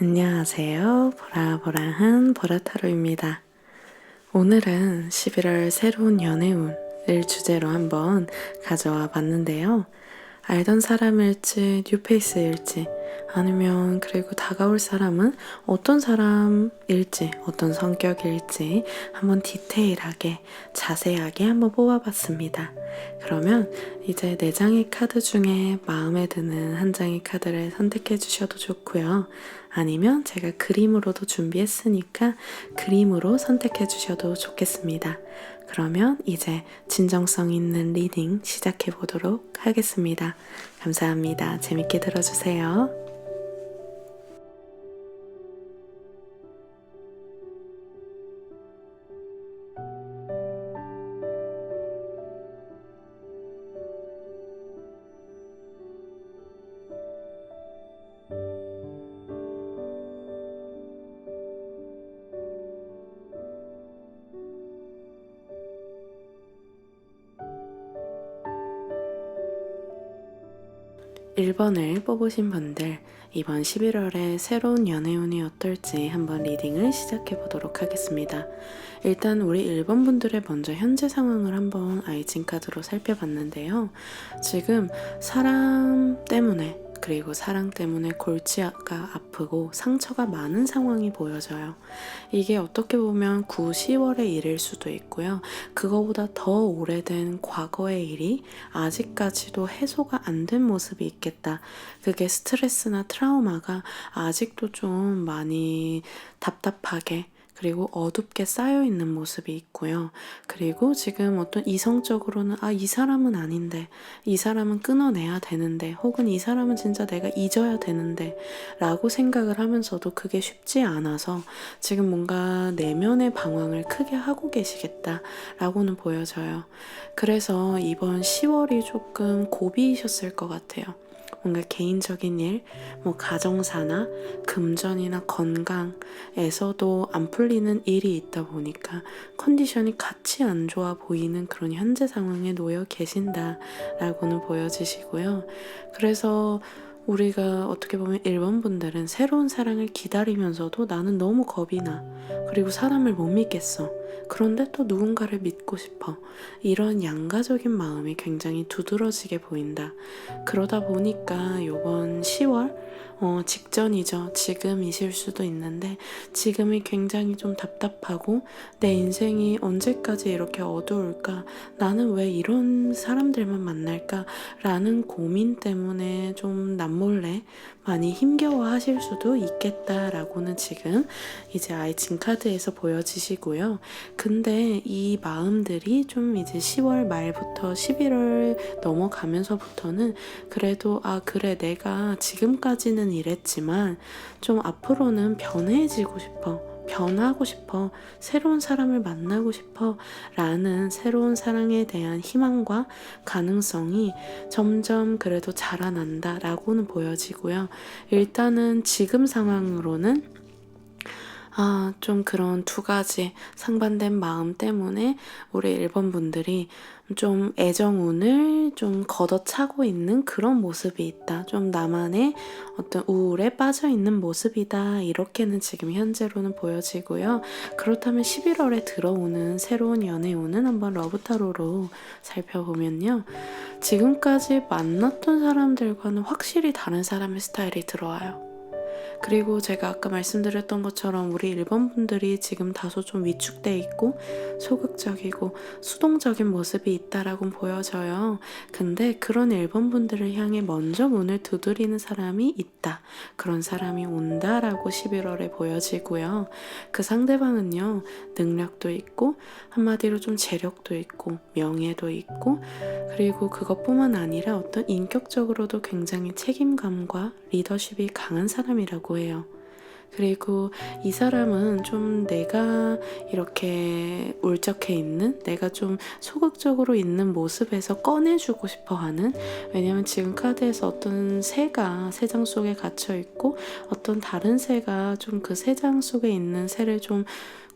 안녕하세요. 보라보라한 보라타로입니다. 오늘은 11월 새로운 연애운을 주제로 한번 가져와 봤는데요. 알던 사람일지 뉴페이스일지 아니면 그리고 다가올 사람은 어떤 사람일지 어떤 성격일지 한번 디테일하게 자세하게 한번 뽑아봤습니다. 그러면 이제 4장의 카드 중에 마음에 드는 한 장의 카드를 선택해 주셔도 좋고요. 아니면 제가 그림으로도 준비했으니까 그림으로 선택해 주셔도 좋겠습니다. 그러면 이제 진정성 있는 리딩 시작해 보도록 하겠습니다. 감사합니다. 재밌게 들어주세요. 1번을 뽑으신 분들, 이번 11월에 새로운 연애운이 어떨지 한번 리딩을 시작해 보도록 하겠습니다. 일단 우리 1번 분들의 먼저 현재 상황을 한번 아이징 카드로 살펴봤는데요. 지금 사람 때문에 그리고 사랑 때문에 골치가 아프고 상처가 많은 상황이 보여져요. 이게 어떻게 보면 9, 10월의 일일 수도 있고요. 그거보다 더 오래된 과거의 일이 아직까지도 해소가 안 된 모습이 있겠다. 그게 스트레스나 트라우마가 아직도 좀 많이 답답하게 그리고 어둡게 쌓여있는 모습이 있고요. 그리고 지금 어떤 이성적으로는 이 사람은 아닌데, 이 사람은 끊어내야 되는데, 혹은 이 사람은 진짜 내가 잊어야 되는데 라고 생각을 하면서도 그게 쉽지 않아서 지금 뭔가 내면의 방황을 크게 하고 계시겠다 라고는 보여져요. 그래서 이번 10월이 조금 고비이셨을 것 같아요. 뭔가 개인적인 일, 가정사나 금전이나 건강에서도 안 풀리는 일이 있다 보니까 컨디션이 같이 안 좋아 보이는 그런 현재 상황에 놓여 계신다라고는 보여지시고요. 그래서 우리가 어떻게 보면 1번 분들은 새로운 사랑을 기다리면서도 나는 너무 겁이 나. 그리고 사람을 못 믿겠어. 그런데 또 누군가를 믿고 싶어. 이런 양가적인 마음이 굉장히 두드러지게 보인다. 그러다 보니까 이번 10월 직전이죠. 지금이실 수도 있는데 지금이 굉장히 좀 답답하고 내 인생이 언제까지 이렇게 어두울까? 나는 왜 이런 사람들만 만날까? 라는 고민 때문에 좀 남몰래 많이 힘겨워 하실 수도 있겠다라고는 지금 이제 아이징 카드에서 보여지시고요. 근데 이 마음들이 좀 이제 10월 말부터 11월 넘어가면서부터는 그래도 그래 내가 지금까지는 이랬지만 좀 앞으로는 변해지고 싶어. 변하고 싶어. 새로운 사람을 만나고 싶어. 라는 새로운 사랑에 대한 희망과 가능성이 점점 그래도 자라난다 라고는 보여지고요. 일단은 지금 상황으로는 좀 그런 두 가지 상반된 마음 때문에 우리 1번 분들이 좀 애정운을 좀 걷어차고 있는 그런 모습이 있다. 좀 나만의 어떤 우울에 빠져 있는 모습이다. 이렇게는 지금 현재로는 보여지고요. 그렇다면 11월에 들어오는 새로운 연애운은 한번 러브타로로 살펴보면요. 지금까지 만났던 사람들과는 확실히 다른 사람의 스타일이 들어와요. 그리고 제가 아까 말씀드렸던 것처럼 우리 1번 분들이 지금 다소 좀 위축돼 있고 소극적이고 수동적인 모습이 있다라고 보여져요. 근데 그런 1번 분들을 향해 먼저 문을 두드리는 사람이 있다. 그런 사람이 온다라고 11월에 보여지고요. 그 상대방은요. 능력도 있고 한마디로 좀 재력도 있고 명예도 있고 그리고 그것뿐만 아니라 어떤 인격적으로도 굉장히 책임감과 리더십이 강한 사람이라고 해요. 그리고 이 사람은 좀 내가 이렇게 울적해 있는, 내가 좀 소극적으로 있는 모습에서 꺼내주고 싶어 하는, 왜냐면 지금 카드에서 어떤 새가 새장 속에 갇혀 있고 어떤 다른 새가 좀 그 새장 속에 있는 새를 좀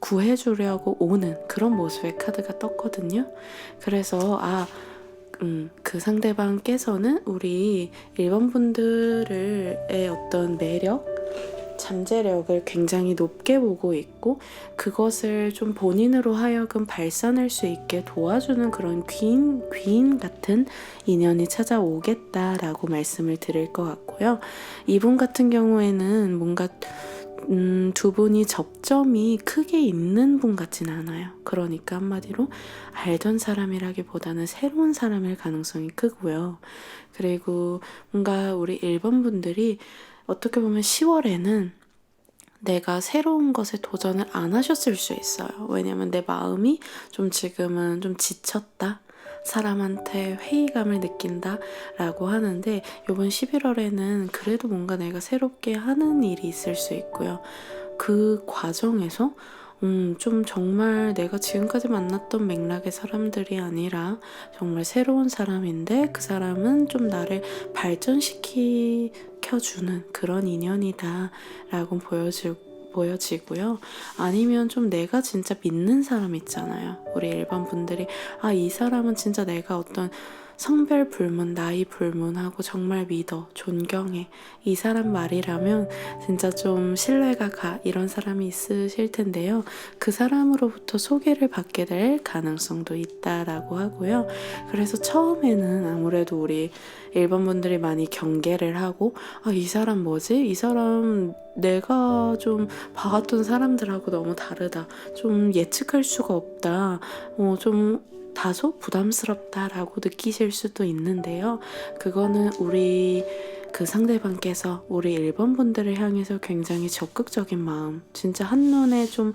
구해주려고 오는 그런 모습의 카드가 떴거든요. 그래서 그 상대방께서는 우리 1번 분들의 어떤 매력 잠재력을 굉장히 높게 보고 있고 그것을 좀 본인으로 하여금 발산할 수 있게 도와주는 그런 귀인 같은 인연이 찾아오겠다라고 말씀을 드릴 것 같고요. 이분 같은 경우에는 뭔가 두 분이 접점이 크게 있는 분 같진 않아요. 그러니까 한마디로 알던 사람이라기보다는 새로운 사람일 가능성이 크고요. 그리고 뭔가 우리 1번 분들이 어떻게 보면 10월에는 내가 새로운 것에 도전을 안 하셨을 수 있어요. 왜냐면 내 마음이 좀 지금은 좀 지쳤다. 사람한테 회의감을 느낀다 라고 하는데 이번 11월에는 그래도 뭔가 내가 새롭게 하는 일이 있을 수 있고요. 그 과정에서 좀 정말 내가 지금까지 만났던 맥락의 사람들이 아니라 정말 새로운 사람인데 그 사람은 좀 나를 발전시켜주는 그런 인연이다 라고 보여지고요. 아니면 좀 내가 진짜 믿는 사람 있잖아요. 우리 일반 분들이 이 사람은 진짜 내가 어떤 성별 불문, 나이 불문하고 정말 믿어, 존경해. 이 사람 말이라면 진짜 좀 신뢰가 가 이런 사람이 있으실 텐데요. 그 사람으로부터 소개를 받게 될 가능성도 있다라고 하고요. 그래서 처음에는 아무래도 우리 일반 분들이 많이 경계를 하고 이 사람 뭐지? 이 사람 내가 좀 봐왔던 사람들하고 너무 다르다. 좀 예측할 수가 없다. 좀 다소 부담스럽다라고 느끼실 수도 있는데요. 그거는 우리 그 상대방께서 우리 1번 분들을 향해서 굉장히 적극적인 마음, 진짜 한눈에 좀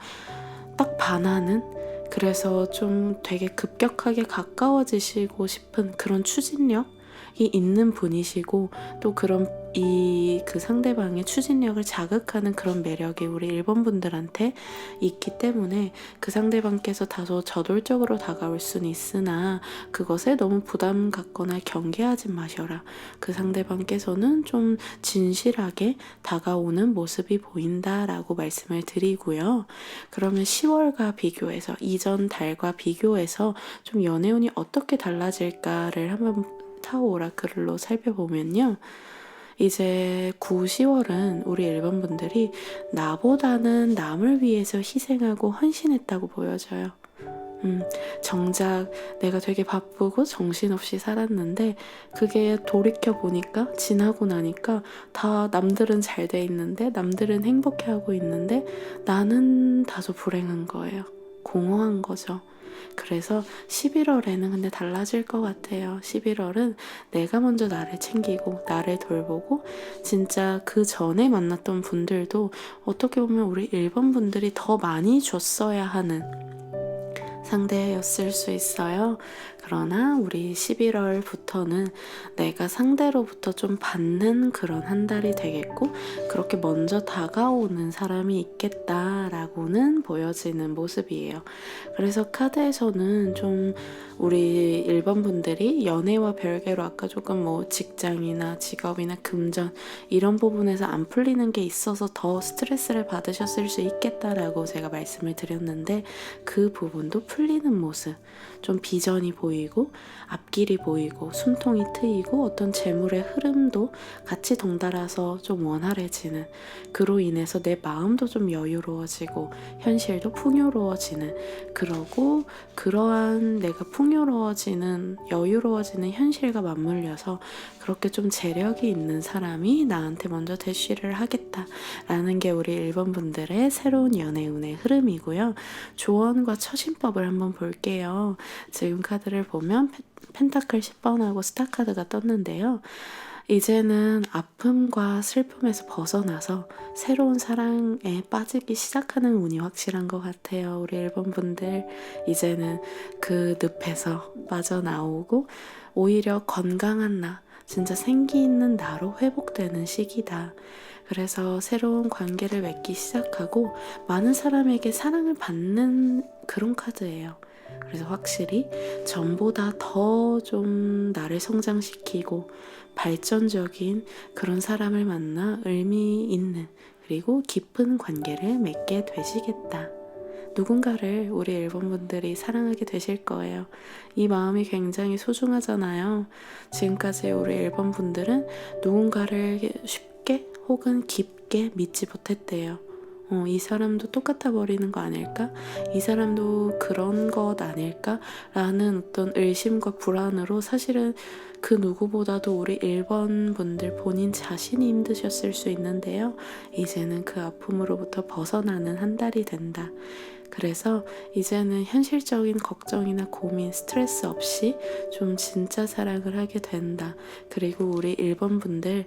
딱 반하는, 그래서 좀 되게 급격하게 가까워지시고 싶은 그런 추진력이 있는 분이시고 또 그런 그 상대방의 추진력을 자극하는 그런 매력이 우리 1번 분들한테 있기 때문에 그 상대방께서 다소 저돌적으로 다가올 수는 있으나 그것에 너무 부담 갖거나 경계하지 마셔라. 그 상대방께서는 좀 진실하게 다가오는 모습이 보인다라고 말씀을 드리고요. 그러면 10월과 비교해서 이전 달과 비교해서 좀 연애운이 어떻게 달라질까를 한번 타오 오라클로 살펴보면요. 이제 9, 10월은 우리 1번 분들이 나보다는 남을 위해서 희생하고 헌신했다고 보여져요. 정작 내가 되게 바쁘고 정신없이 살았는데 그게 돌이켜보니까 지나고 나니까 다 남들은 잘 돼 있는데 남들은 행복해하고 있는데 나는 다소 불행한 거예요. 공허한 거죠. 그래서 11월에는 근데 달라질 것 같아요. 11월은 내가 먼저 나를 챙기고 나를 돌보고 진짜 그 전에 만났던 분들도 어떻게 보면 우리 1번 분들이 더 많이 줬어야 하는 상대였을 수 있어요. 그러나 우리 11월부터는 내가 상대로부터 좀 받는 그런 한 달이 되겠고 그렇게 먼저 다가오는 사람이 있겠다라고는 보여지는 모습이에요. 그래서 카드에서는 좀 우리 1번 분들이 연애와 별개로 아까 조금 뭐 직장이나 직업이나 금전 이런 부분에서 안 풀리는 게 있어서 더 스트레스를 받으셨을 수 있겠다라고 제가 말씀을 드렸는데 그 부분도 풀리는 모습, 좀 비전이 보이고 앞길이 보이고 숨통이 트이고 어떤 재물의 흐름도 같이 덩달아서 좀 원활해지는, 그로 인해서 내 마음도 좀 여유로워지고 현실도 풍요로워지는, 그러고 그러한 내가 풍요로워지는 여유로워지는 현실과 맞물려서 그렇게 좀 재력이 있는 사람이 나한테 먼저 대쉬를 하겠다라는 게 우리 1번 분들의 새로운 연애운의 흐름이고요. 조언과 처신법을 한번 볼게요. 지금 카드를 보면 펜타클 10번하고 스타 카드가 떴는데요. 이제는 아픔과 슬픔에서 벗어나서 새로운 사랑에 빠지기 시작하는 운이 확실한 것 같아요. 우리 1번 분들 이제는 그 늪에서 빠져나오고 오히려 건강한 나, 진짜 생기 있는 나로 회복되는 시기다. 그래서 새로운 관계를 맺기 시작하고 많은 사람에게 사랑을 받는 그런 카드예요. 그래서 확실히 전보다 더 좀 나를 성장시키고 발전적인 그런 사람을 만나 의미 있는 그리고 깊은 관계를 맺게 되시겠다. 누군가를 우리 1번 분들이 사랑하게 되실 거예요. 이 마음이 굉장히 소중하잖아요. 지금까지 우리 1번 분들은 누군가를 쉽게 혹은 깊게 쉽게 믿지 못했대요. 이 사람도 똑같아 버리는 거 아닐까? 이 사람도 그런 것 아닐까? 라는 어떤 의심과 불안으로 사실은 그 누구보다도 우리 1번 분들 본인 자신이 힘드셨을 수 있는데요. 이제는 그 아픔으로부터 벗어나는 한 달이 된다. 그래서 이제는 현실적인 걱정이나 고민, 스트레스 없이 좀 진짜 사랑을 하게 된다. 그리고 우리 1번 분들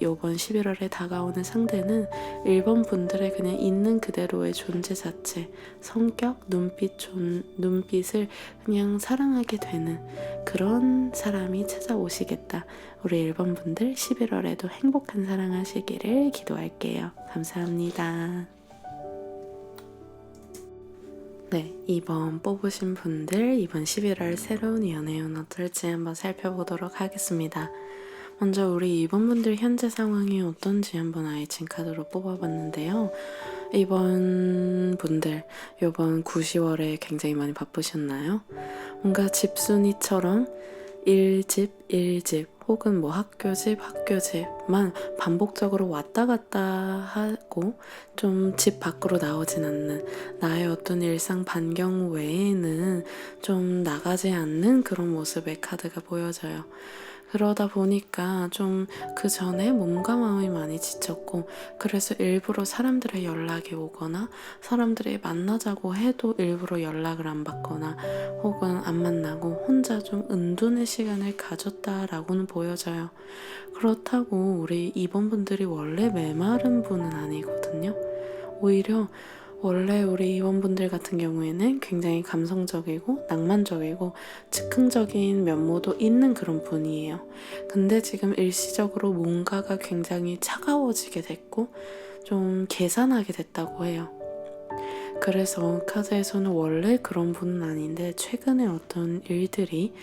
요번 11월에 다가오는 상대는 1번 분들의 그냥 있는 그대로의 존재 자체, 성격, 눈빛을 그냥 사랑하게 되는 그런 사람이 찾아오시겠다. 우리 1번 분들 11월에도 행복한 사랑하시기를 기도할게요. 감사합니다. 네, 이번 뽑으신 분들 이번 11월 새로운 연애운 어떨지 한번 살펴보도록 하겠습니다. 먼저 우리 2번 분들 현재 상황이 어떤지 한번 아이친 카드로 뽑아봤는데요. 이번 분들 이번 9, 10월에 굉장히 많이 바쁘셨나요? 뭔가 집순이처럼 1집, 1집 혹은 뭐 학교집만 반복적으로 왔다 갔다 하고 좀 집 밖으로 나오진 않는 나의 어떤 일상 반경 외에는 좀 나가지 않는 그런 모습의 카드가 보여져요. 그러다 보니까 좀 그 전에 몸과 마음이 많이 지쳤고 그래서 일부러 사람들의 연락이 오거나 사람들이 만나자고 해도 일부러 연락을 안 받거나 혹은 안 만나고 혼자 좀 은둔의 시간을 가졌다라고는 보여져요. 그렇다고 우리 2번 분들이 원래 메마른 분은 아니거든요. 오히려 원래 우리 임원분들 같은 경우에는 굉장히 감성적이고 낭만적이고 즉흥적인 면모도 있는 그런 분이에요. 근데 지금 일시적으로 뭔가가 굉장히 차가워지게 됐고 좀 계산하게 됐다고 해요. 그래서 카드에서는 원래 그런 분은 아닌데 최근에 어떤 일들이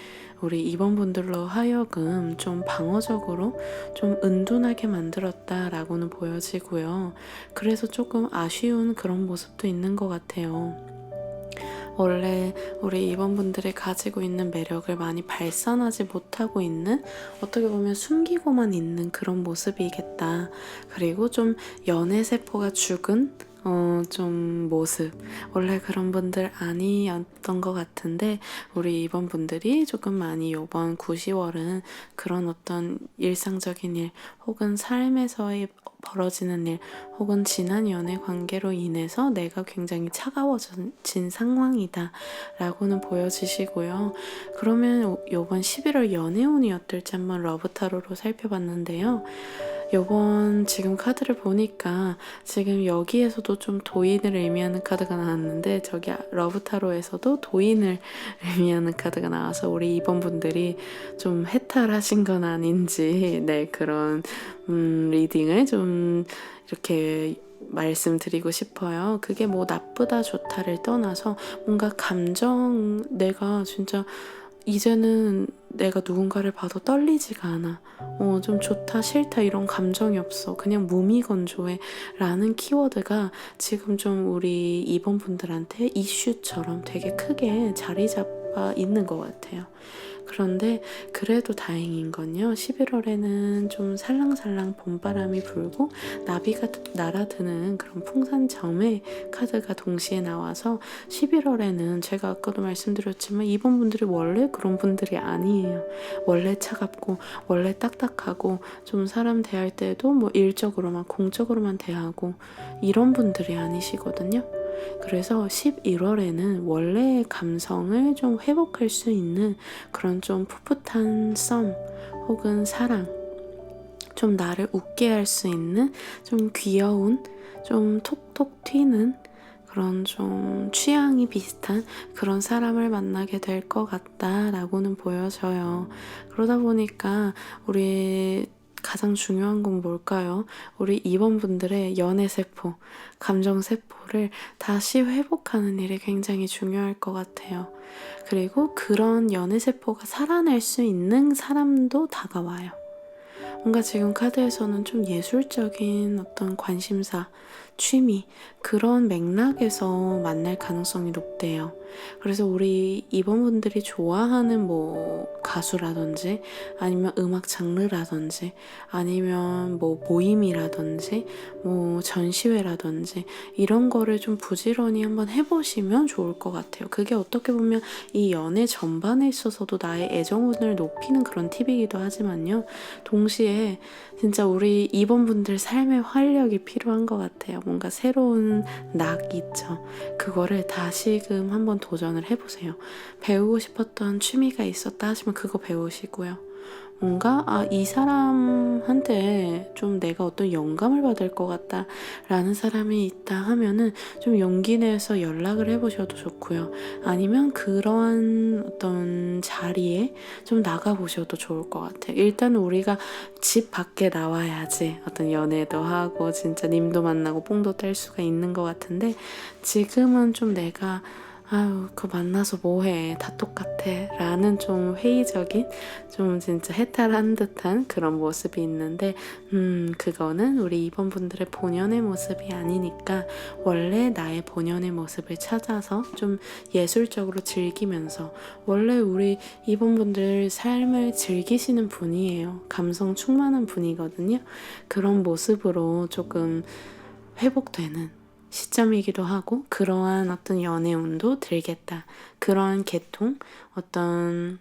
우리 2번 분들로 하여금 좀 방어적으로 좀 은둔하게 만들었다라고는 보여지고요. 그래서 조금 아쉬운 그런 모습도 있는 것 같아요. 원래 우리 2번 분들이 가지고 있는 매력을 많이 발산하지 못하고 있는 어떻게 보면 숨기고만 있는 그런 모습이겠다. 그리고 좀 연애세포가 죽은 좀 모습 원래 그런 분들 아니었던 것 같은데 우리 이번 분들이 조금 많이 이번 9, 10월은 그런 어떤 일상적인 일 혹은 삶에서의 벌어지는 일 혹은 지난 연애 관계로 인해서 내가 굉장히 차가워진 상황이다 라고는 보여지시고요. 그러면 이번 11월 연애운이 어떨지 한번 러브타로로 살펴봤는데요. 요번 지금 카드를 보니까 지금 여기에서도 좀 도인을 의미하는 카드가 나왔는데 저기 러브타로에서도 도인을 의미하는 카드가 나와서 우리 2번 분들이 좀 해탈하신 건 아닌지 네 그런 리딩을 좀 이렇게 말씀드리고 싶어요. 그게 뭐 나쁘다 좋다를 떠나서 뭔가 감정 내가 진짜 이제는 내가 누군가를 봐도 떨리지가 않아. 좀 좋다 싫다 이런 감정이 없어. 그냥 무미건조해 라는 키워드가 지금 좀 우리 2번 분들한테 이슈처럼 되게 크게 자리 잡아 있는 것 같아요. 그런데 그래도 다행인 건요. 11월에는 좀 살랑살랑 봄바람이 불고 나비가 날아드는 그런 풍산점의 카드가 동시에 나와서 11월에는 제가 아까도 말씀드렸지만 이번 분들이 원래 그런 분들이 아니에요. 원래 차갑고 원래 딱딱하고 좀 사람 대할 때도 뭐 일적으로만 공적으로만 대하고 이런 분들이 아니시거든요. 그래서 11월에는 원래의 감성을 좀 회복할 수 있는 그런 좀 풋풋한 썸 혹은 사랑 좀 나를 웃게 할 수 있는 좀 귀여운 좀 톡톡 튀는 그런 좀 취향이 비슷한 그런 사람을 만나게 될 것 같다라고는 보여져요. 그러다 보니까 우리 가장 중요한 건 뭘까요? 우리 2번 분들의 연애세포, 감정세포를 다시 회복하는 일이 굉장히 중요할 것 같아요. 그리고 그런 연애세포가 살아날 수 있는 사람도 다가와요. 뭔가 지금 카드에서는 좀 예술적인 어떤 관심사, 취미, 그런 맥락에서 만날 가능성이 높대요. 그래서 우리 이번분들이 좋아하는 뭐 가수라든지 아니면 음악 장르라든지 아니면 뭐 모임이라든지 뭐 전시회라든지 이런 거를 좀 부지런히 한번 해보시면 좋을 것 같아요. 그게 어떻게 보면 이 연애 전반에 있어서도 나의 애정운을 높이는 그런 팁이기도 하지만요. 동시에 진짜 우리 이번분들 삶의 활력이 필요한 것 같아요. 뭔가 새로운 낙 있죠. 그거를 다시금 한번 도전을 해보세요. 배우고 싶었던 취미가 있었다 하시면 그거 배우시고요. 뭔가 이 사람한테 좀 내가 어떤 영감을 받을 것 같다 라는 사람이 있다 하면은 좀 용기 내서 연락을 해보셔도 좋고요. 아니면 그러한 어떤 자리에 좀 나가보셔도 좋을 것 같아요. 일단 우리가 집 밖에 나와야지 어떤 연애도 하고 진짜 님도 만나고 뽕도 뗄 수가 있는 것 같은데, 지금은 좀 내가 아유, 그거 만나서 뭐해, 다 똑같아 라는 좀 회의적인, 좀 진짜 해탈한 듯한 그런 모습이 있는데, 그거는 우리 이번분들의 본연의 모습이 아니니까 원래 나의 본연의 모습을 찾아서 좀 예술적으로 즐기면서, 원래 우리 이번분들 삶을 즐기시는 분이에요. 감성 충만한 분이거든요. 그런 모습으로 조금 회복되는 시점이기도 하고, 그러한 어떤 연애운도 들겠다. 그러한 계통, 어떤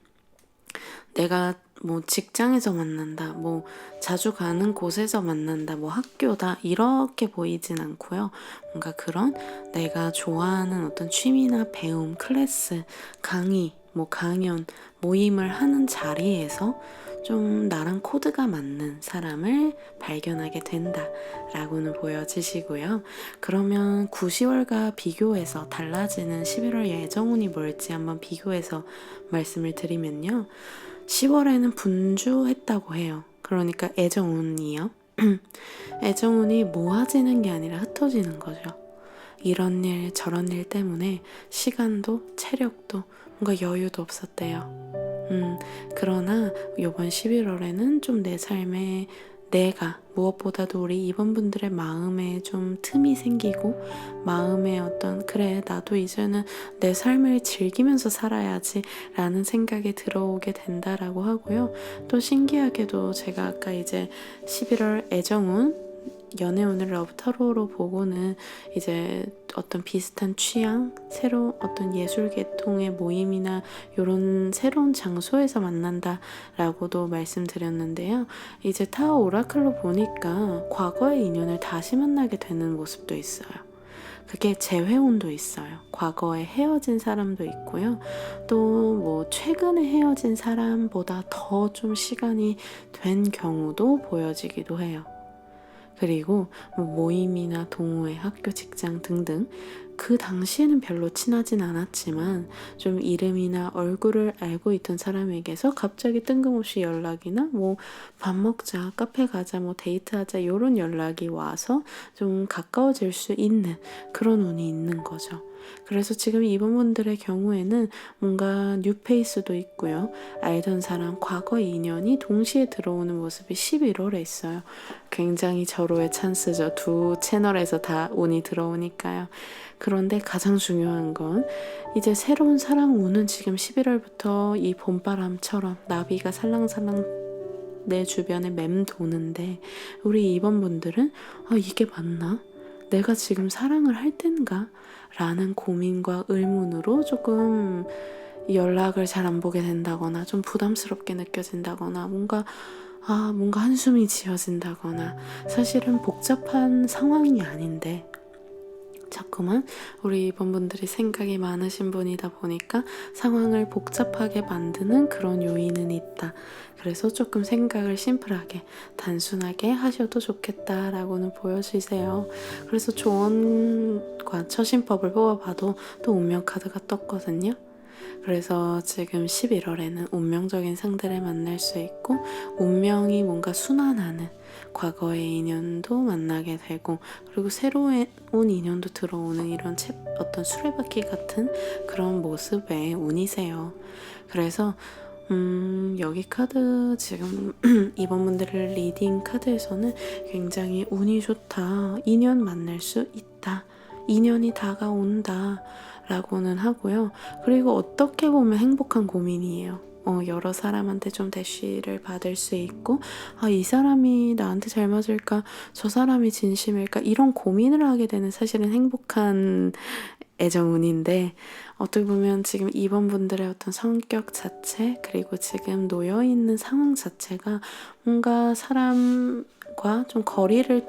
내가 뭐 직장에서 만난다, 뭐 자주 가는 곳에서 만난다, 뭐 학교다, 이렇게 보이진 않고요. 뭔가 그런 내가 좋아하는 어떤 취미나 배움, 클래스, 강의, 뭐 강연, 모임을 하는 자리에서 좀 나랑 코드가 맞는 사람을 발견하게 된다라고는 보여지시고요. 그러면 9, 10월과 비교해서 달라지는 11월 예정운이 뭘지 한번 비교해서 말씀을 드리면요. 10월에는 분주했다고 해요. 그러니까 애정운이요. 애정운이 모아지는 게 아니라 흩어지는 거죠. 이런 일 저런 일 때문에 시간도 체력도 뭔가 여유도 없었대요. 그러나 이번 11월에는 좀 내 삶에 내가 무엇보다도 우리 이번분들의 마음에 좀 틈이 생기고, 마음에 어떤 그래 나도 이제는 내 삶을 즐기면서 살아야지 라는 생각이 들어오게 된다라고 하고요. 또 신기하게도 제가 아까 이제 11월 애정운 연애운을 러브타로로 보고는 이제 어떤 비슷한 취향, 새로운 어떤 예술 계통의 모임이나 이런 새로운 장소에서 만난다라고도 말씀드렸는데요. 이제 타워 오라클로 보니까 과거의 인연을 다시 만나게 되는 모습도 있어요. 그게 재회운도 있어요. 과거에 헤어진 사람도 있고요. 또 뭐 최근에 헤어진 사람보다 더 좀 시간이 된 경우도 보여지기도 해요. 그리고 뭐 모임이나 동호회, 학교, 직장 등등 그 당시에는 별로 친하진 않았지만 좀 이름이나 얼굴을 알고 있던 사람에게서 갑자기 뜬금없이 연락이나 뭐 밥 먹자, 카페 가자, 뭐 데이트하자 이런 연락이 와서 좀 가까워질 수 있는 그런 운이 있는 거죠. 그래서 지금 이분들의 경우에는 뭔가 뉴페이스도 있고요. 알던 사람, 과거의 인연이 동시에 들어오는 모습이 11월에 있어요. 굉장히 절호의 찬스죠. 두 채널에서 다 운이 들어오니까요. 그런데 가장 중요한 건 이제 새로운 사랑 운은 지금 11월부터 이 봄바람처럼 나비가 살랑살랑 내 주변에 맴도는데, 우리 이번 분들은 이게 맞나? 내가 지금 사랑을 할 땐가? 라는 고민과 의문으로 조금 연락을 잘 안 보게 된다거나 좀 부담스럽게 느껴진다거나 뭔가 한숨이 지어진다거나, 사실은 복잡한 상황이 아닌데 자꾸만 우리 이번분들이 생각이 많으신 분이다 보니까 상황을 복잡하게 만드는 그런 요인은 있다. 그래서 조금 생각을 심플하게 단순하게 하셔도 좋겠다라고는 보여주세요. 그래서 조언과 처신법을 뽑아봐도 또 운명 카드가 떴거든요. 그래서 지금 11월에는 운명적인 상대를 만날 수 있고, 운명이 뭔가 순환하는 과거의 인연도 만나게 되고, 그리고 새로운 인연도 들어오는 이런 어떤 수레바퀴 같은 그런 모습의 운이세요. 그래서 여기 카드 지금 이번 분들의 리딩 카드에서는 굉장히 운이 좋다. 인연 만날 수 있다. 인연이 다가온다. 라고는 하고요. 그리고 어떻게 보면 행복한 고민이에요. 여러 사람한테 좀 대쉬를 받을 수 있고, 이 사람이 나한테 잘 맞을까? 저 사람이 진심일까? 이런 고민을 하게 되는 사실은 행복한 애정운인데, 어떻게 보면 지금 이번 분들의 어떤 성격 자체, 그리고 지금 놓여있는 상황 자체가 뭔가 사람과 좀 거리를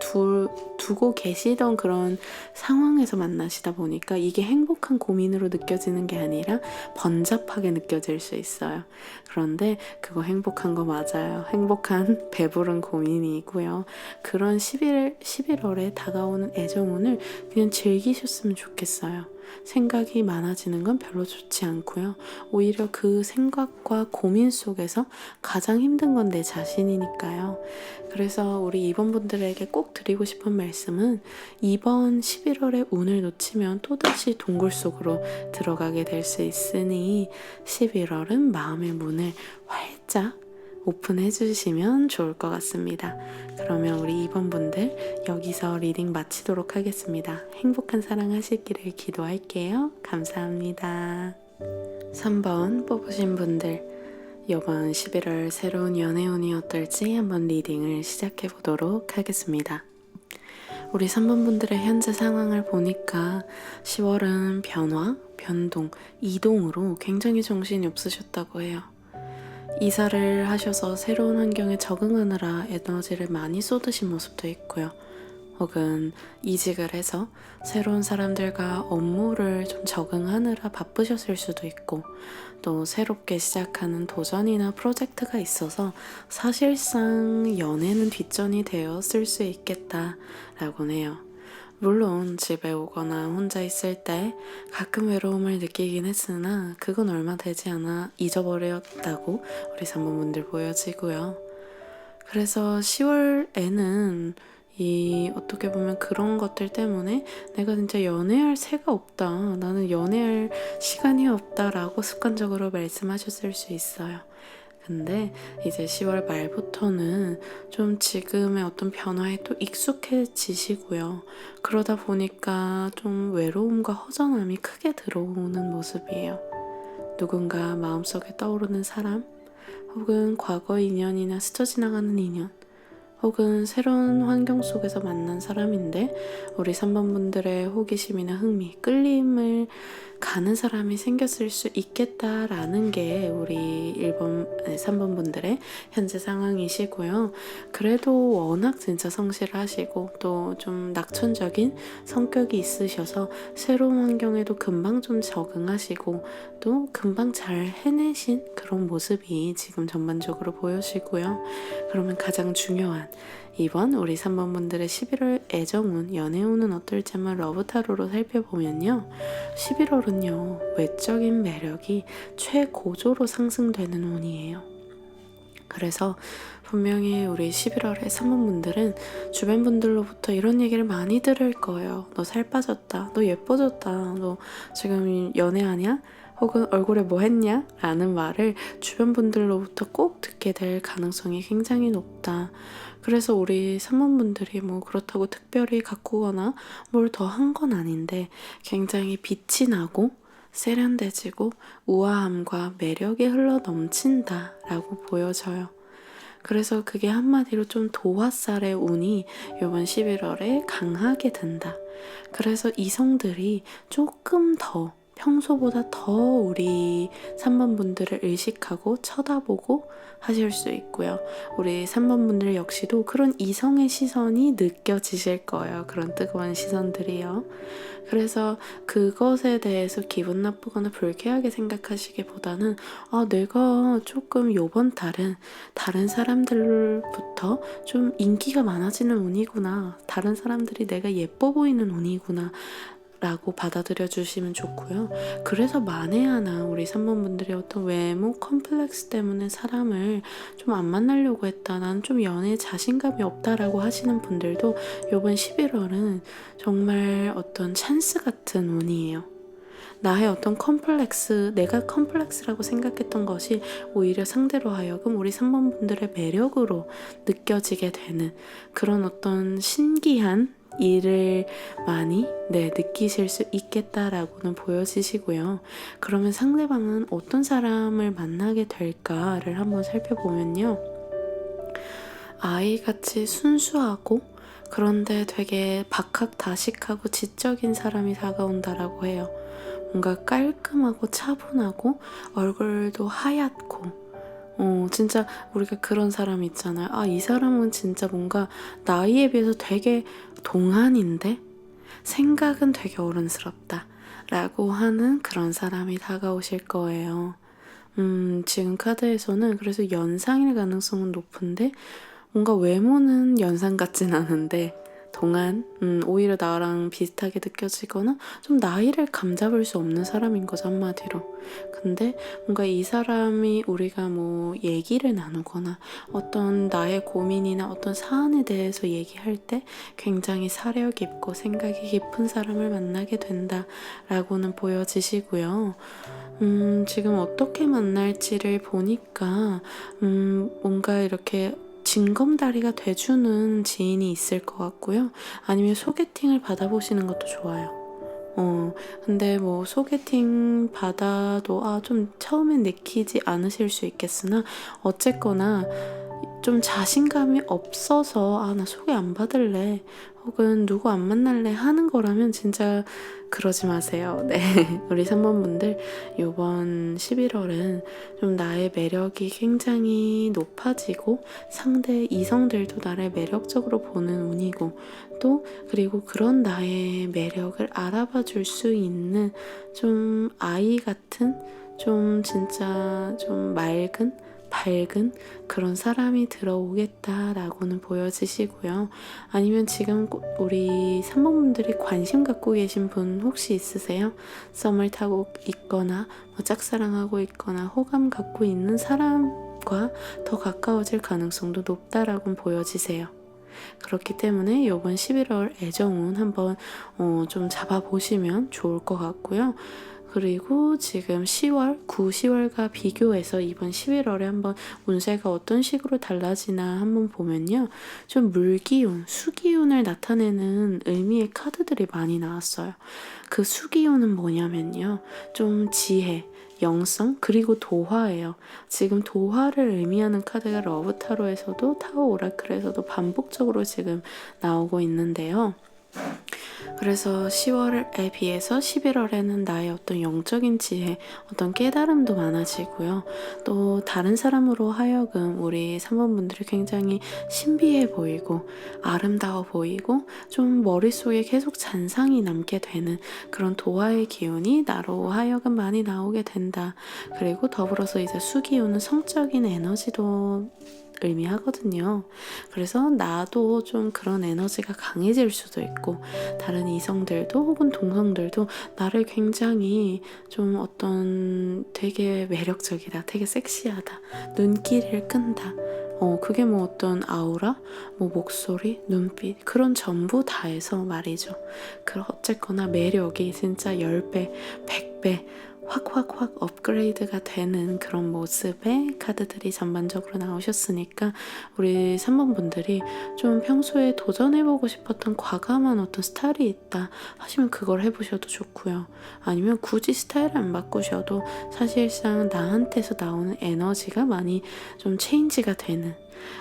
두고 계시던 그런 상황에서 만나시다 보니까 이게 행복한 고민으로 느껴지는 게 아니라 번잡하게 느껴질 수 있어요. 그런데 그거 행복한 거 맞아요. 행복한 배부른 고민이고요. 그런 11월에 다가오는 애정운을 그냥 즐기셨으면 좋겠어요. 생각이 많아지는 건 별로 좋지 않고요. 오히려 그 생각과 고민 속에서 가장 힘든 건 내 자신이니까요. 그래서 우리 이번 분들에게 꼭 드리고 싶은 말씀은 이번 11월에 운을 놓치면 또다시 동굴 속으로 들어가게 될 수 있으니 11월은 마음의 문을 활짝 오픈해 주시면 좋을 것 같습니다. 그러면 우리 2번 분들 여기서 리딩 마치도록 하겠습니다. 행복한 사랑 하시기를 기도할게요. 감사합니다. 3번 뽑으신 분들 이번 11월 새로운 연애운이 어떨지 한번 리딩을 시작해 보도록 하겠습니다. 우리 3번 분들의 현재 상황을 보니까 10월은 변화, 변동, 이동으로 굉장히 정신이 없으셨다고 해요. 이사를 하셔서 새로운 환경에 적응하느라 에너지를 많이 쏟으신 모습도 있고요. 혹은 이직을 해서 새로운 사람들과 업무를 좀 적응하느라 바쁘셨을 수도 있고, 또 새롭게 시작하는 도전이나 프로젝트가 있어서 사실상 연애는 뒷전이 되었을 수 있겠다라고 해요. 물론 집에 오거나 혼자 있을 때 가끔 외로움을 느끼긴 했으나 그건 얼마 되지 않아 잊어버렸다고 우리 산모분들 보여지고요. 그래서 10월에는 어떻게 보면 그런 것들 때문에 내가 진짜 연애할 새가 없다, 나는 연애할 시간이 없다라고 습관적으로 말씀하셨을 수 있어요. 근데 이제 10월 말부터는 좀 지금의 어떤 변화에 또 익숙해지시고요. 그러다 보니까 좀 외로움과 허전함이 크게 들어오는 모습이에요. 누군가 마음속에 떠오르는 사람, 혹은 과거 인연이나 스쳐 지나가는 인연, 혹은 새로운 환경 속에서 만난 사람인데 우리 3번 분들의 호기심이나 흥미, 끌림을 가는 사람이 생겼을 수 있겠다라는 게 우리 3번 분들의 현재 상황이시고요. 그래도 워낙 진짜 성실하시고 또 좀 낙천적인 성격이 있으셔서 새로운 환경에도 금방 좀 적응하시고 또 금방 잘 해내신 그런 모습이 지금 전반적으로 보여지고요. 그러면 가장 중요한 이번 우리 3번 분들의 11월 애정운, 연애운은 어떨지 한번 러브타로로 살펴보면요. 11월은요, 외적인 매력이 최고조로 상승되는 운이에요. 그래서 분명히 우리 11월에 3번 분들은 주변 분들로부터 이런 얘기를 많이 들을 거예요. 너 살 빠졌다. 너 예뻐졌다. 너 지금 연애하냐? 혹은 얼굴에 뭐 했냐? 라는 말을 주변 분들로부터 꼭 듣게 될 가능성이 굉장히 높다. 그래서 우리 3번 분들이 뭐 그렇다고 특별히 가꾸거나 뭘 더 한 건 아닌데 굉장히 빛이 나고 세련돼지고 우아함과 매력이 흘러 넘친다라고 보여져요. 그래서 그게 한마디로 좀 도화살의 운이 이번 11월에 강하게 든다. 그래서 이성들이 조금 더 평소보다 더 우리 3번 분들을 의식하고 쳐다보고 하실 수 있고요. 우리 3번 분들 역시도 그런 이성의 시선이 느껴지실 거예요. 그런 뜨거운 시선들이요. 그래서 그것에 대해서 기분 나쁘거나 불쾌하게 생각하시기보다는 내가 조금 요번 달은 다른 사람들부터 좀 인기가 많아지는 운이구나. 다른 사람들이 내가 예뻐 보이는 운이구나. 라고 받아들여 주시면 좋고요. 그래서 만에 하나 우리 3번 분들이 어떤 외모 컴플렉스 때문에 사람을 좀 안 만나려고 했다, 난 좀 연애에 자신감이 없다라고 하시는 분들도 이번 11월은 정말 어떤 찬스 같은 운이에요. 나의 어떤 컴플렉스, 내가 컴플렉스라고 생각했던 것이 오히려 상대로 하여금 우리 3번 분들의 매력으로 느껴지게 되는 그런 어떤 신기한 일을 많이 느끼실 수 있겠다라고는 보여지시고요. 그러면 상대방은 어떤 사람을 만나게 될까를 한번 살펴보면요. 아이같이 순수하고 그런데 되게 박학다식하고 지적인 사람이 다가온다라고 해요. 뭔가 깔끔하고 차분하고 얼굴도 하얗고 진짜 우리가 그런 사람 있잖아요. 아, 이 사람은 진짜 뭔가 나이에 비해서 되게 동안인데 생각은 되게 어른스럽다 라고 하는 그런 사람이 다가오실 거예요. 지금 카드에서는 그래서 연상일 가능성은 높은데 뭔가 외모는 연상 같진 않은데 동안 오히려 나랑 비슷하게 느껴지거나 좀 나이를 감잡을 수 없는 사람인 거죠, 한마디로. 근데 뭔가 이 사람이 우리가 뭐 얘기를 나누거나 어떤 나의 고민이나 어떤 사안에 대해서 얘기할 때 굉장히 사려 깊고 생각이 깊은 사람을 만나게 된다라고는 보여지시고요. 지금 어떻게 만날지를 보니까 뭔가 이렇게 징검다리가 돼주는 지인이 있을 것 같고요. 아니면 소개팅을 받아보시는 것도 좋아요. 근데 뭐 소개팅 받아도 좀 처음엔 내키지 않으실 수 있겠으나 어쨌거나 좀 자신감이 없어서 나 소개 안 받을래 혹은 누구 안 만날래 하는 거라면 진짜 그러지 마세요. 네, 우리 3번 분들 이번 11월은 좀 나의 매력이 굉장히 높아지고 상대 이성들도 나를 매력적으로 보는 운이고 또 그리고 그런 나의 매력을 알아봐 줄 수 있는 좀 아이 같은 좀 진짜 좀 맑은 밝은 그런 사람이 들어오겠다라고는 보여지시고요. 아니면 지금 우리 3번분들이 관심 갖고 계신 분 혹시 있으세요? 썸을 타고 있거나 뭐 짝사랑하고 있거나 호감 갖고 있는 사람과 더 가까워질 가능성도 높다라고 보여지세요. 그렇기 때문에 이번 11월 애정운 한번 좀 잡아보시면 좋을 것 같고요. 그리고 지금 10월, 10월과 비교해서 이번 11월에 한번 운세가 어떤 식으로 달라지나 한번 보면요. 좀 물기운, 수기운을 나타내는 의미의 카드들이 많이 나왔어요. 그 수기운은 뭐냐면요. 좀 지혜, 영성, 그리고 도화예요. 지금 도화를 의미하는 카드가 러브타로에서도 타로 오라클에서도 반복적으로 지금 나오고 있는데요. 그래서 10월에 비해서 11월에는 나의 어떤 영적인 지혜, 어떤 깨달음도 많아지고요. 또 다른 사람으로 하여금 우리 3번분들이 굉장히 신비해 보이고 아름다워 보이고 좀 머릿속에 계속 잔상이 남게 되는 그런 도화의 기운이 나로 하여금 많이 나오게 된다. 그리고 더불어서 이제 수기운은 성적인 에너지도 의미하거든요. 그래서 나도 좀 그런 에너지가 강해질 수도 있고 다른 이성들도 혹은 동성들도 나를 굉장히 좀 어떤 되게 매력적이다, 되게 섹시하다, 눈길을 끈다. 그게 뭐 어떤 아우라, 뭐 목소리, 눈빛 그런 전부 다 해서 말이죠. 어쨌거나 매력이 진짜 10배, 100배 확 업그레이드가 되는 그런 모습의 카드들이 전반적으로 나오셨으니까 우리 3번 분들이 좀 평소에 도전해보고 싶었던 과감한 어떤 스타일이 있다 하시면 그걸 해보셔도 좋고요. 아니면 굳이 스타일을 안 바꾸셔도 사실상 나한테서 나오는 에너지가 많이 좀 체인지가 되는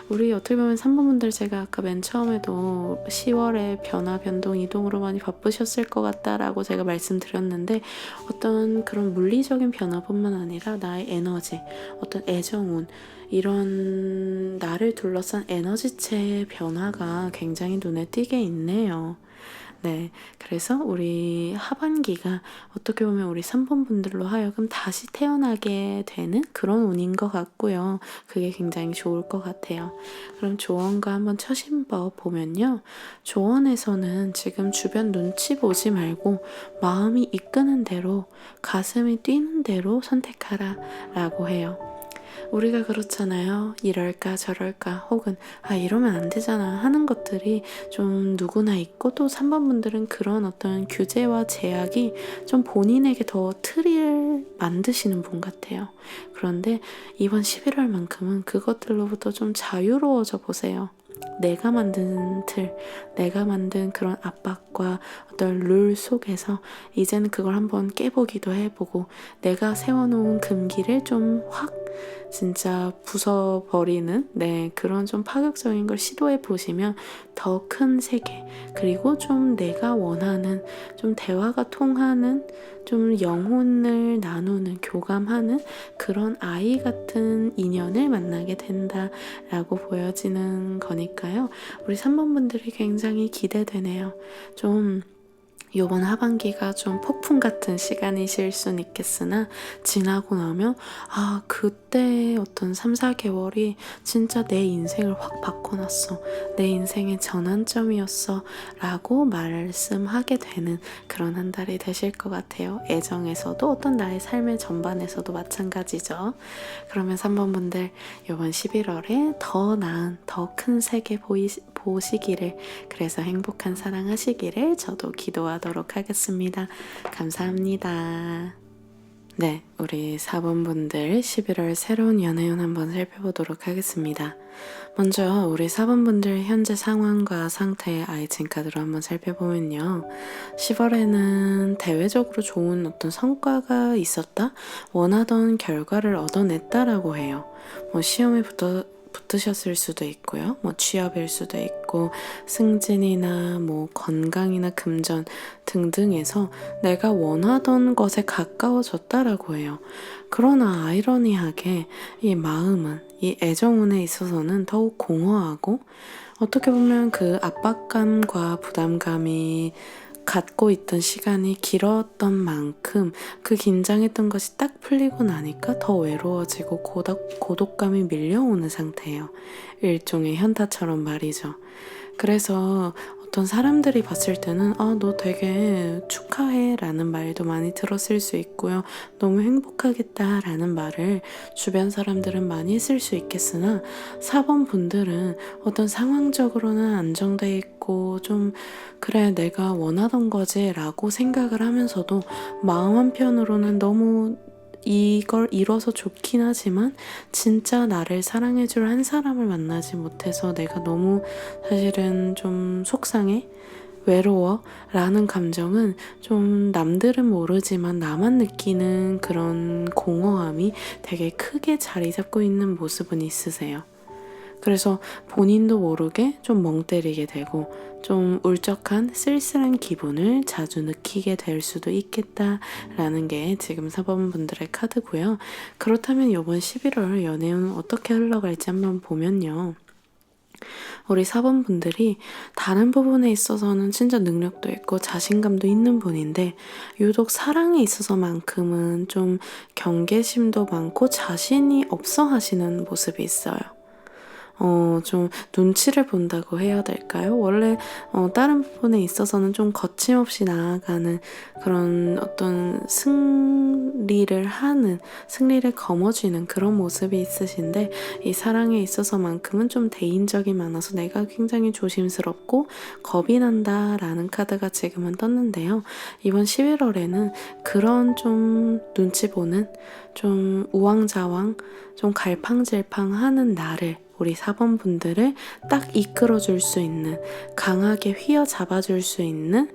우리 어떻게 보면 3번분들 제가 아까 맨 처음에도 10월에 변화, 변동, 이동으로 많이 바쁘셨을 것 같다라고 제가 말씀드렸는데 어떤 그런 물리적인 변화뿐만 아니라 나의 에너지, 어떤 애정운 이런 나를 둘러싼 에너지체의 변화가 굉장히 눈에 띄게 있네요. 네, 그래서 우리 하반기가 어떻게 보면 우리 3번 분들로 하여금 다시 태어나게 되는 그런 운인 것 같고요. 그게 굉장히 좋을 것 같아요. 그럼 조언과 한번 처신법 보면요. 조언에서는 지금 주변 눈치 보지 말고 마음이 이끄는 대로 가슴이 뛰는 대로 선택하라 라고 해요. 우리가 그렇잖아요. 이럴까 저럴까 혹은 이러면 안 되잖아 하는 것들이 좀 누구나 있고, 또 3번 분들은 그런 어떤 규제와 제약이 좀 본인에게 더 틀을 만드시는 분 같아요. 그런데 이번 11월만큼은 그것들로부터 좀 자유로워져 보세요. 내가 만든 틀, 내가 만든 그런 압박과 어떤 룰 속에서 이제는 그걸 한번 깨보기도 해보고, 내가 세워놓은 금기를 좀 확 진짜 부숴버리는 그런 좀 파격적인 걸 시도해 보시면 더 큰 세계, 그리고 좀 내가 원하는 좀 대화가 통하는, 좀 영혼을 나누는, 교감하는 그런 아이 같은 인연을 만나게 된다라고 보여지는 거니까요. 우리 3번 분들이 굉장히 기대되네요. 좀 요번 하반기가 좀 폭풍 같은 시간이실 순 있겠으나, 지나고 나면 그때 어떤 3, 4개월이 진짜 내 인생을 확 바꿔놨어, 내 인생의 전환점이었어 라고 말씀하게 되는 그런 한 달이 되실 것 같아요. 애정에서도 어떤 나의 삶의 전반에서도 마찬가지죠. 그러면 3번 분들 요번 11월에 더 나은, 더 큰 세계 보시기를, 그래서 행복한 사랑 하시기를 저도 기도하도록 하겠습니다. 감사합니다. 네, 우리 4번 분들 11월 새로운 연애운 한번 살펴보도록 하겠습니다. 먼저 우리 4번 분들 현재 상황과 상태의 아이친 카드로 한번 살펴보면요. 10월에는 대외적으로 좋은 어떤 성과가 있었다? 원하던 결과를 얻어냈다라고 해요. 시험에 붙으셨을 수도 있고요. 취업일 수도 있고, 승진이나 건강이나 금전 등등에서 내가 원하던 것에 가까워졌다라고 해요. 그러나 아이러니하게 이 마음은, 이 애정운에 있어서는 더욱 공허하고, 어떻게 보면 그 압박감과 부담감이 갖고 있던 시간이 길었던 만큼 그 긴장했던 것이 딱 풀리고 나니까 더 외로워지고 고독감이 밀려오는 상태예요. 일종의 현타처럼 말이죠. 그래서 어떤 사람들이 봤을 때는 너 되게 축하해 라는 말도 많이 들었을 수 있고요. 너무 행복하겠다 라는 말을 주변 사람들은 많이 했을 수 있겠으나, 4번 분들은 어떤 상황적으로는 안정돼 있고 좀 그래 내가 원하던 거지 라고 생각을 하면서도 마음 한편으로는 너무 이걸 이뤄서 좋긴 하지만 진짜 나를 사랑해줄 한 사람을 만나지 못해서 내가 너무 사실은 좀 속상해, 외로워 라는 감정은 좀 남들은 모르지만 나만 느끼는 그런 공허함이 되게 크게 자리 잡고 있는 모습은 있으세요. 그래서 본인도 모르게 좀 멍 때리게 되고 좀 울적한 쓸쓸한 기분을 자주 느끼게 될 수도 있겠다라는 게 지금 4번 분들의 카드고요. 그렇다면 이번 11월 연애운 어떻게 흘러갈지 한번 보면요. 우리 4번 분들이 다른 부분에 있어서는 진짜 능력도 있고 자신감도 있는 분인데, 유독 사랑에 있어서만큼은 좀 경계심도 많고 자신이 없어 하시는 모습이 있어요. 좀 눈치를 본다고 해야 될까요? 원래 다른 부분에 있어서는 좀 거침없이 나아가는 그런 어떤 승리를 거머쥐는 그런 모습이 있으신데, 이 사랑에 있어서만큼은 좀 대인적이 많아서 내가 굉장히 조심스럽고 겁이 난다라는 카드가 지금은 떴는데요. 이번 11월에는 그런 좀 눈치 보는, 좀 우왕좌왕, 좀 갈팡질팡하는 나를, 우리 4번 분들을 딱 이끌어줄 수 있는, 강하게 휘어잡아줄 수 있는,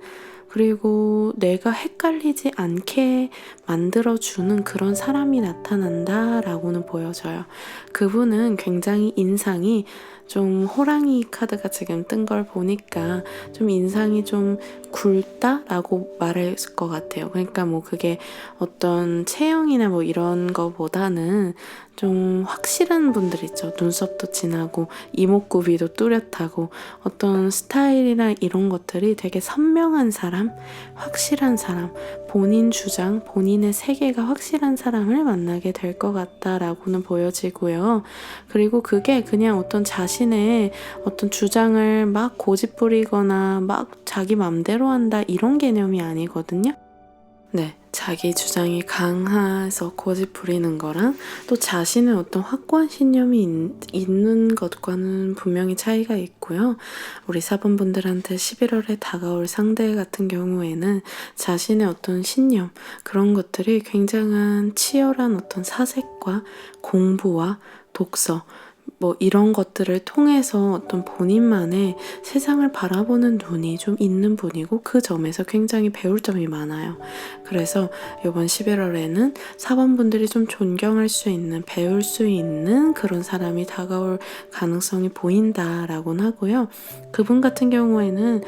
그리고 내가 헷갈리지 않게 만들어주는 그런 사람이 나타난다라고는 보여져요. 그분은 굉장히 인상이 좀, 호랑이 카드가 지금 뜬 걸 보니까 좀 인상이 좀 굵다라고 말할 것 같아요. 그러니까 그게 어떤 체형이나 이런 거보다는 좀 확실한 분들 있죠. 눈썹도 진하고 이목구비도 뚜렷하고 어떤 스타일이나 이런 것들이 되게 선명한 사람, 확실한 사람, 본인 주장, 본인의 세계가 확실한 사람을 만나게 될 것 같다라고는 보여지고요. 그리고 그게 그냥 어떤 자신의 어떤 주장을 막 고집부리거나 막 자기 맘대로 한다 이런 개념이 아니거든요. 네, 자기 주장이 강해서 고집 부리는 거랑 또 자신의 어떤 확고한 신념이 있는 것과는 분명히 차이가 있고요. 우리 4번분들한테 11월에 다가올 상대 같은 경우에는 자신의 어떤 신념, 그런 것들이 굉장한 치열한 어떤 사색과 공부와 독서, 뭐 이런 것들을 통해서 어떤 본인만의 세상을 바라보는 눈이 좀 있는 분이고, 그 점에서 굉장히 배울 점이 많아요. 그래서 이번 11월에는 4번분들이 좀 존경할 수 있는, 배울 수 있는 그런 사람이 다가올 가능성이 보인다라고는 하고요. 그분 같은 경우에는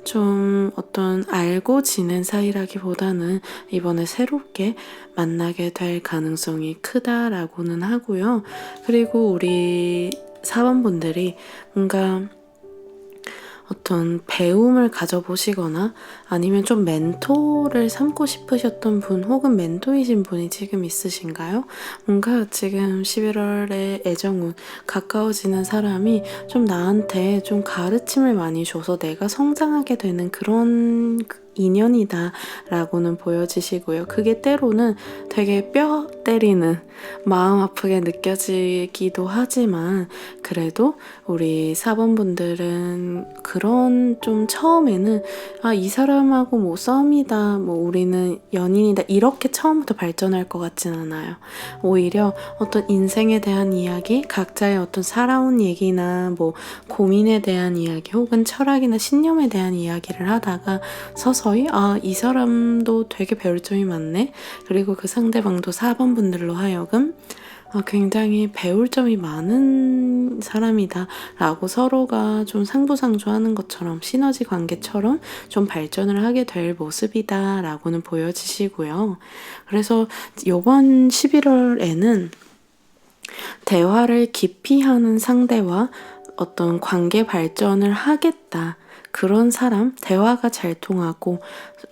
좀 어떤 알고 지낸 사이라기보다는 이번에 새롭게 만나게 될 가능성이 크다라고는 하고요. 그리고 우리 4번분들이 뭔가 어떤 배움을 가져보시거나 아니면 좀 멘토를 삼고 싶으셨던 분, 혹은 멘토이신 분이 지금 있으신가요? 뭔가 지금 11월에 애정운, 가까워지는 사람이 좀 나한테 좀 가르침을 많이 줘서 내가 성장하게 되는 그런 인연이다 라고는 보여지시고요. 그게 때로는 되게 뼈 때리는, 마음 아프게 느껴지기도 하지만, 그래도 우리 4번분들은 그런 좀 처음에는 이 사람하고 뭐 썸이다, 뭐 우리는 연인이다, 이렇게 처음부터 발전할 것 같진 않아요. 오히려 어떤 인생에 대한 이야기, 각자의 어떤 살아온 얘기나 뭐 고민에 대한 이야기, 혹은 철학이나 신념에 대한 이야기를 하다가 서서히 이 사람도 되게 배울 점이 많네, 그리고 그 상대방도 4번분들로 하여금 굉장히 배울 점이 많은 사람이다 라고 서로가 좀 상부상조하는 것처럼, 시너지 관계처럼 좀 발전을 하게 될 모습이다 라고는 보여지시고요. 그래서 이번 11월에는 대화를 깊이 하는 상대와 어떤 관계 발전을 하겠다, 그런 사람, 대화가 잘 통하고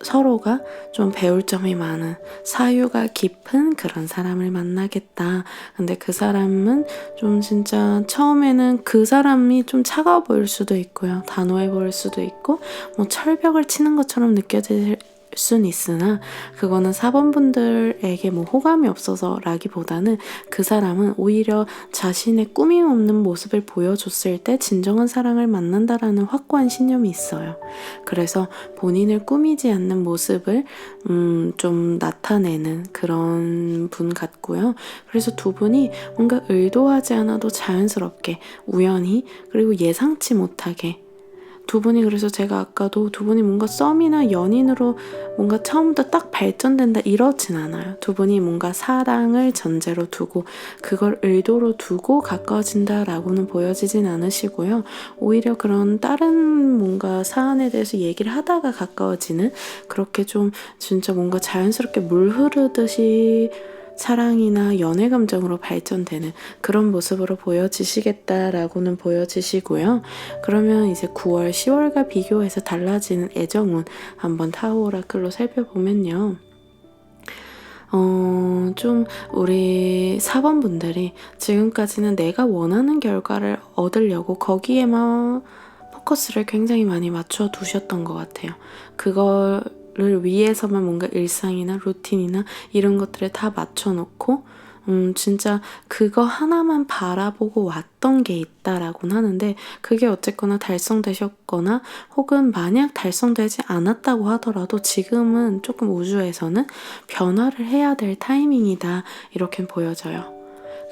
서로가 좀 배울 점이 많은, 사유가 깊은 그런 사람을 만나겠다. 근데 그 사람은 좀 진짜 처음에는 그 사람이 좀 차가워 보일 수도 있고요. 단호해 보일 수도 있고, 뭐 철벽을 치는 것처럼 느껴질 순 있으나, 그거는 4번분들에게 뭐 호감이 없어서 라기보다는 그 사람은 오히려 자신의 꾸밈 없는 모습을 보여줬을 때 진정한 사랑을 만난다라는 확고한 신념이 있어요. 그래서 본인을 꾸미지 않는 모습을 좀 나타내는 그런 분 같고요. 그래서 두 분이 뭔가 의도하지 않아도 자연스럽게, 우연히, 그리고 예상치 못하게 두 분이, 그래서 제가 아까도 두 분이 뭔가 썸이나 연인으로 뭔가 처음부터 딱 발전된다 이렇진 않아요. 두 분이 뭔가 사랑을 전제로 두고 그걸 의도로 두고 가까워진다라고는 보여지진 않으시고요. 오히려 그런 다른 뭔가 사안에 대해서 얘기를 하다가 가까워지는, 그렇게 좀 진짜 뭔가 자연스럽게 물 흐르듯이 사랑이나 연애 감정으로 발전되는 그런 모습으로 보여지시겠다라고는 보여지시고요. 그러면 이제 9월, 10월과 비교해서 달라지는 애정운 한번 타로 오라클로 살펴보면요. 좀 우리 4번분들이 지금까지는 내가 원하는 결과를 얻으려고 거기에만 포커스를 굉장히 많이 맞춰 두셨던 것 같아요. 그거를 위해서만 뭔가 일상이나 루틴이나 이런 것들을 다 맞춰놓고 진짜 그거 하나만 바라보고 왔던 게 있다라고는 하는데, 그게 어쨌거나 달성되셨거나 혹은 만약 달성되지 않았다고 하더라도 지금은 조금 우주에서는 변화를 해야 될 타이밍이다, 이렇게 보여져요.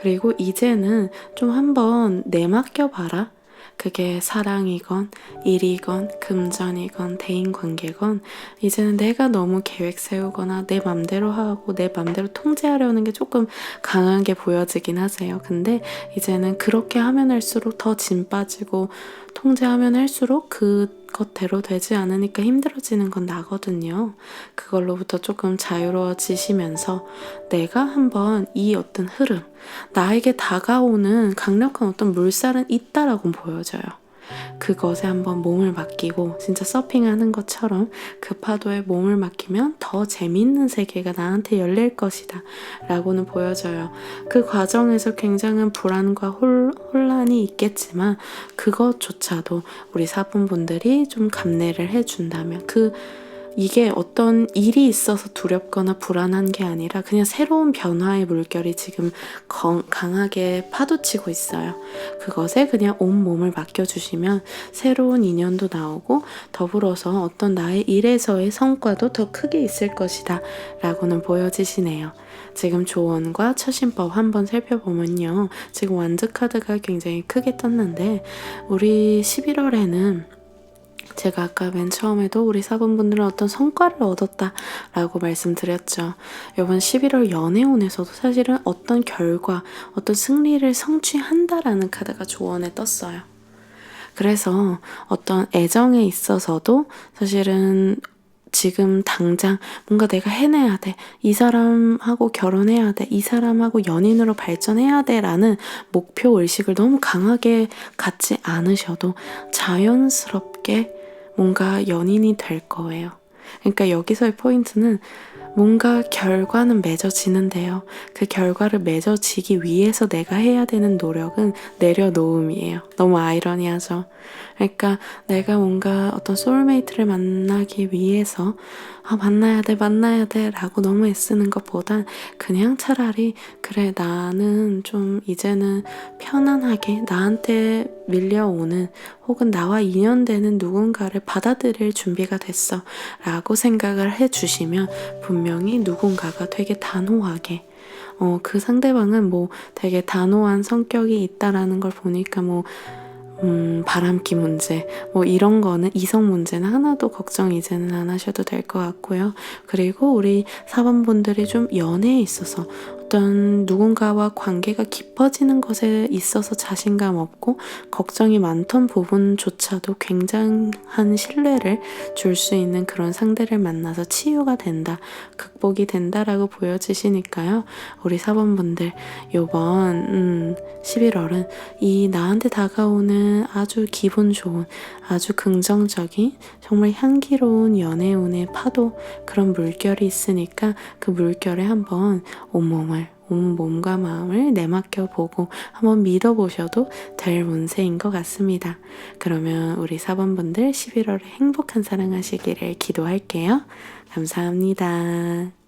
그리고 이제는 좀 한번 내맡겨봐라. 그게 사랑이건 일이건 금전이건 대인관계건, 이제는 내가 너무 계획 세우거나 내 맘대로 하고 내 맘대로 통제하려는 게 조금 강하게 보여지긴 하세요. 근데 이제는 그렇게 하면 할수록 더 진 빠지고, 통제하면 할수록 그것대로 되지 않으니까 힘들어지는 건 나거든요. 그걸로부터 조금 자유로워지시면서 내가 한번 이 어떤 흐름, 나에게 다가오는 강력한 어떤 물살은 있다라고 보여져요. 그것에 한번 몸을 맡기고, 진짜 서핑하는 것처럼 그 파도에 몸을 맡기면 더 재밌는 세계가 나한테 열릴 것이다 라고는 보여져요. 그 과정에서 굉장한 불안과 혼란이 있겠지만 그것조차도 우리 4번분들이 좀 감내를 해준다면, 그 이게 어떤 일이 있어서 두렵거나 불안한 게 아니라 그냥 새로운 변화의 물결이 지금 강하게 파도치고 있어요. 그것에 그냥 온 몸을 맡겨주시면 새로운 인연도 나오고 더불어서 어떤 나의 일에서의 성과도 더 크게 있을 것이다 라고는 보여지시네요. 지금 조언과 처신법 한번 살펴보면요. 지금 완즈 카드가 굉장히 크게 떴는데 우리 11월에는 제가 아까 맨 처음에도 우리 사분분들은 어떤 성과를 얻었다라고 말씀드렸죠. 이번 11월 연애운에서도 사실은 어떤 결과, 어떤 승리를 성취한다라는 카드가 조언에 떴어요. 그래서 어떤 애정에 있어서도 사실은 지금 당장 뭔가 내가 해내야 돼. 이 사람하고 결혼해야 돼. 이 사람하고 연인으로 발전해야 돼. 라는 목표 의식을 너무 강하게 갖지 않으셔도 자연스럽게 뭔가 연인이 될 거예요. 그러니까 여기서의 포인트는 뭔가 결과는 맺어지는데요. 그 결과를 맺어지기 위해서 내가 해야 되는 노력은 내려놓음이에요. 너무 아이러니하죠. 그러니까 내가 뭔가 어떤 소울메이트를 만나기 위해서 만나야 돼 라고 너무 애쓰는 것보단 그냥 차라리 그래 나는 좀 이제는 편안하게 나한테 밀려오는 혹은 나와 인연되는 누군가를 받아들일 준비가 됐어 라고 생각을 해주시면 분명히 누군가가 되게 단호하게 그 상대방은 뭐 되게 단호한 성격이 있다라는 걸 보니까 뭐 바람기 문제, 뭐 이런 거는 이성 문제는 하나도 걱정 이제는 안 하셔도 될 것 같고요. 그리고 우리 사번분들이 좀 연애에 있어서 어떤 누군가와 관계가 깊어지는 것에 있어서 자신감 없고 걱정이 많던 부분조차도 굉장한 신뢰를 줄 수 있는 그런 상대를 만나서 치유가 된다, 극복이 된다라고 보여지시니까요. 우리 사번분들 요번 11월은 이 나한테 다가오는 아주 기분 좋은 아주 긍정적인 정말 향기로운 연애운의 파도 그런 물결이 있으니까 그 물결에 한번 온 몸과 마음을 내맡겨보고 한번 믿어보셔도 될 운세인 것 같습니다. 그러면 우리 4번분들 11월에 행복한 사랑하시기를 기도할게요. 감사합니다.